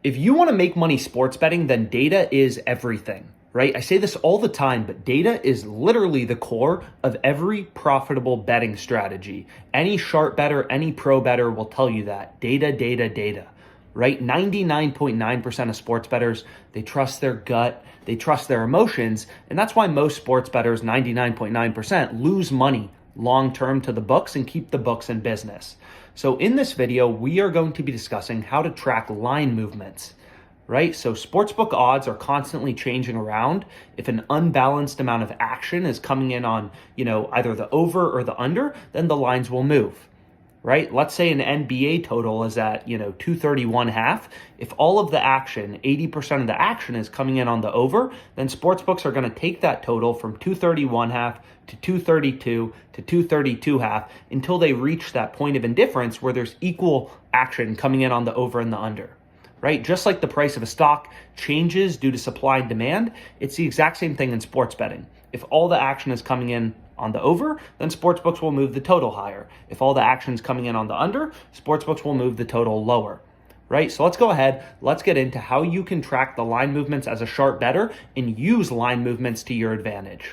If you want to make money sports betting, then data is everything, right? I say this all the time, but data is literally the core of every profitable betting strategy. Any sharp bettor, any pro bettor will tell you that. Data, data, data, right? 99.9% of sports bettors, they trust their gut, they trust their emotions, and that's why most sports bettors, 99.9%, lose money long-term to the books and keep the books in business. So in this video, we are going to be discussing how to track line movements, right? So sportsbook odds are constantly changing around. If an unbalanced amount of action is coming in on, either the over or the under, then the lines will move, right? Let's say an NBA total is at, 231.5. If all of the action, 80% of the action is coming in on the over, then sportsbooks are going to take that total from 231.5 to 232 to 232.5 until they reach that point of indifference where there's equal action coming in on the over and the under, right? Just like the price of a stock changes due to supply and demand, it's the exact same thing in sports betting. If all the action is coming in on the over, then sportsbooks will move the total higher. If all the action is coming in on the under, sportsbooks will move the total lower, right? So let's go ahead. Let's get into how you can track the line movements as a sharp bettor and use line movements to your advantage.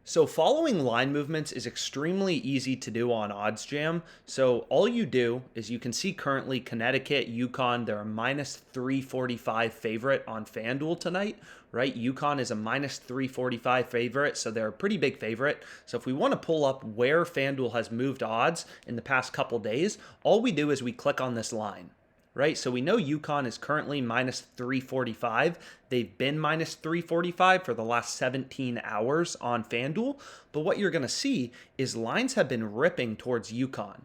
So following line movements is extremely easy to do on OddsJam. So all you do is you can see currently Connecticut, UConn, they're a minus 345 favorite on FanDuel tonight, right? UConn is a minus 345 favorite, so they're a pretty big favorite. So if we want to pull up where FanDuel has moved odds in the past couple days, all we do is we click on this line. Right? So we know UConn is currently minus 345. They've been minus 345 for the last 17 hours on FanDuel. But what you're going to see is lines have been ripping towards UConn,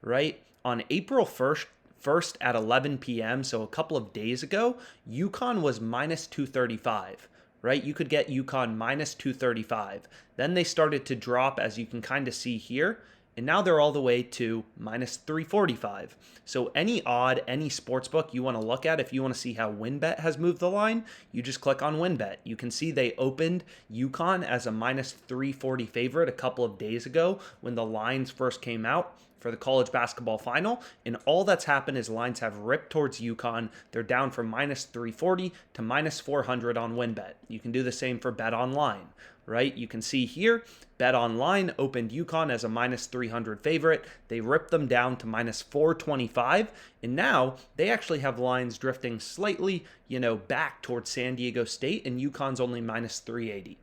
right? On April 1st at 11 p.m., so a couple of days ago, UConn was minus 235. Right? You could get UConn minus 235. Then they started to drop, as you can kind of see here. And now they're all the way to minus 345. So any odd, any sportsbook you want to look at, if you want to see how WinBet has moved the line, you just click on WinBet. You can see they opened UConn as a minus 340 favorite a couple of days ago when the lines first came out for the college basketball final. And all that's happened is lines have ripped towards UConn. They're down from minus 340 to minus 400 on WinBet. You can do the same for Bet Online, right? You can see here, Bet Online opened UConn as a minus 300 favorite. They ripped them down to minus 425. And now they actually have lines drifting slightly, back towards San Diego State, and UConn's only minus 380.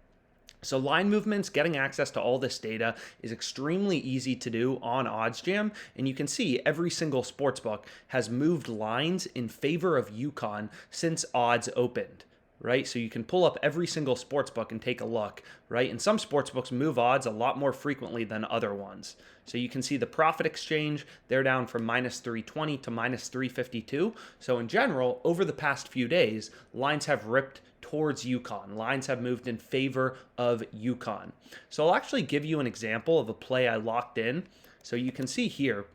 So line movements, getting access to all this data is extremely easy to do on OddsJam. And you can see every single sportsbook has moved lines in favor of UConn since odds opened, right? So you can pull up every single sportsbook and take a look, right? And some sportsbooks move odds a lot more frequently than other ones. So you can see the profit exchange, they're down from minus 320 to minus 352. So in general, over the past few days, lines have ripped towards UConn. Lines have moved in favor of UConn. So I'll actually give you an example of a play I locked in. So you can see here,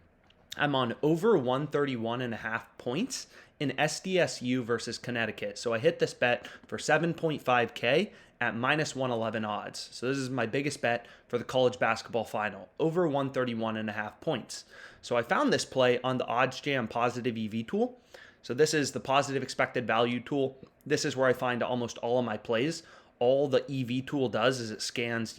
I'm on over 131.5 points in SDSU versus Connecticut. So I hit this bet for 7.5K at minus 111 odds. So this is my biggest bet for the college basketball final, over 131.5 points. So I found this play on the OddsJam positive EV tool. So this is the positive expected value tool. This is where I find almost all of my plays. All the EV tool does is it scans,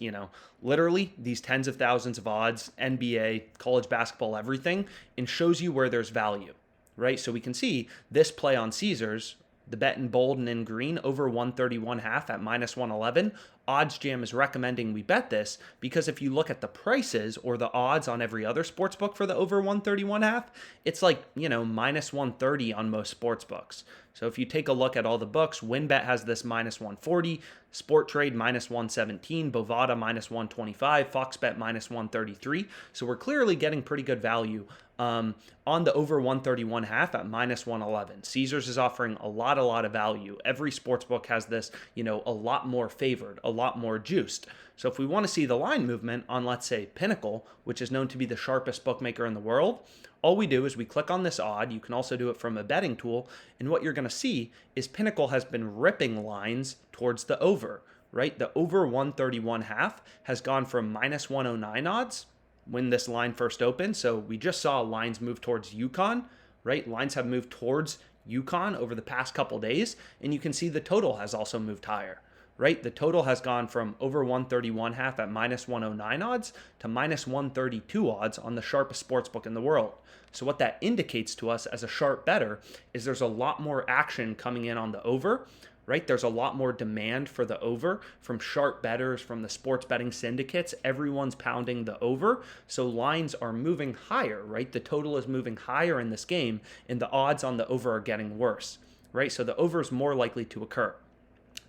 literally these tens of thousands of odds, NBA, college basketball, everything, and shows you where there's value, right? So we can see this play on Caesars, the bet in bold and in green, over 131.5 at minus 111. OddsJam is recommending we bet this because if you look at the prices or the odds on every other sportsbook for the over 131.5, it's like, minus 130 on most sportsbooks. So if you take a look at all the books, WinBet has this minus 140, SportTrade minus 117, Bovada minus 125, FoxBet minus 133. So we're clearly getting pretty good value on the over 131.5 at minus 111. Caesars is offering a lot of value. Every sportsbook has this, a lot more favored, a lot more juiced. So if we want to see the line movement on, let's say, Pinnacle, which is known to be the sharpest bookmaker in the world, all we do is we click on this odd. You can also do it from a betting tool. And what you're going to see is Pinnacle has been ripping lines towards the over, right? The over 131.5 has gone from minus 109 odds when this line first opened. So we just saw lines move towards UConn, right? Lines have moved towards UConn over the past couple days, and you can see the total has also moved higher. Right? The total has gone from over 131.5 at minus 109 odds to minus 132 odds on the sharpest sportsbook in the world. So what that indicates to us as a sharp bettor is there's a lot more action coming in on the over, right? There's a lot more demand for the over from sharp bettors, from the sports betting syndicates. Everyone's pounding the over. So lines are moving higher, right? The total is moving higher in this game, and the odds on the over are getting worse, right? So the over is more likely to occur.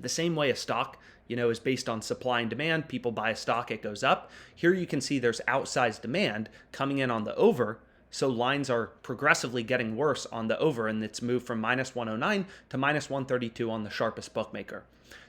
The same way a stock, is based on supply and demand. People buy a stock, it goes up. Here you can see there's outsized demand coming in on the over. So lines are progressively getting worse on the over, and it's moved from minus 109 to minus 132 on the sharpest bookmaker.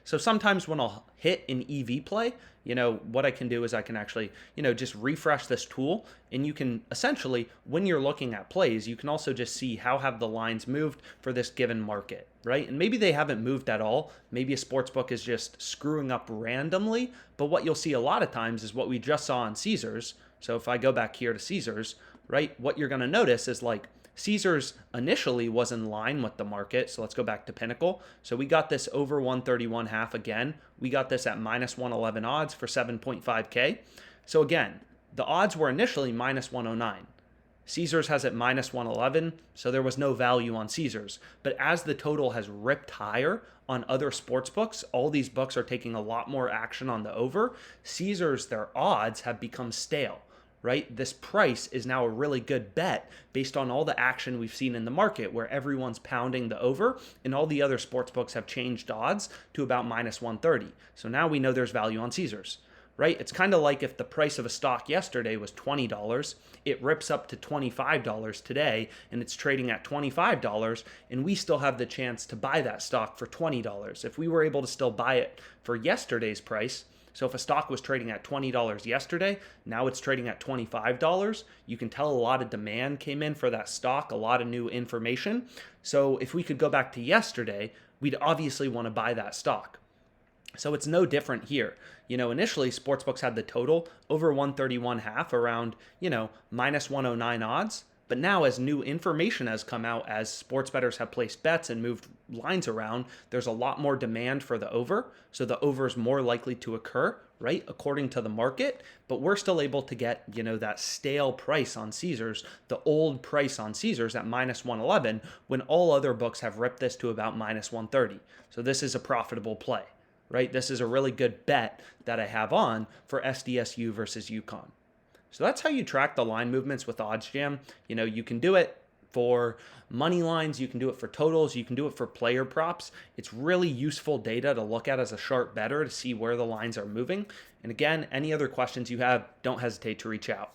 So sometimes when I'll hit an EV play, what I can do is I can actually, just refresh this tool, and you can essentially, when you're looking at plays, you can also just see how have the lines moved for this given market, right? And maybe they haven't moved at all. Maybe a sportsbook is just screwing up randomly, but what you'll see a lot of times is what we just saw on Caesars. So if I go back here to Caesars, right, what you're going to notice is like Caesars initially was in line with the market. So let's go back to Pinnacle. So we got this over 131.5 again. We got this at minus 111 odds for 7.5K. So again, the odds were initially minus 109. Caesars has it minus 111, so there was no value on Caesars. But as the total has ripped higher on other sports books, all these books are taking a lot more action on the over. Caesars, their odds have become stale. Right? This price is now a really good bet based on all the action we've seen in the market where everyone's pounding the over, and all the other sports books have changed odds to about minus 130. So now we know there's value on Caesars, right? It's kind of like if the price of a stock yesterday was $20, it rips up to $25 today, and it's trading at $25, and we still have the chance to buy that stock for $20. If we were able to still buy it for yesterday's price, so if a stock was trading at $20 yesterday, now it's trading at $25. You can tell a lot of demand came in for that stock, a lot of new information. So if we could go back to yesterday, we'd obviously want to buy that stock. So it's no different here. Initially sportsbooks had the total over 131.5 around, minus 109 odds. But now as new information has come out, as sports bettors have placed bets and moved lines around, there's a lot more demand for the over. So the over is more likely to occur, right, according to the market. But we're still able to get, that stale price on Caesars, the old price on Caesars at minus 111, when all other books have ripped this to about minus 130. So this is a profitable play, right? This is a really good bet that I have on for SDSU versus UConn. So that's how you track the line movements with OddsJam. You can do it for money lines, you can do it for totals, you can do it for player props. It's really useful data to look at as a sharp bettor to see where the lines are moving. And again, any other questions you have, don't hesitate to reach out.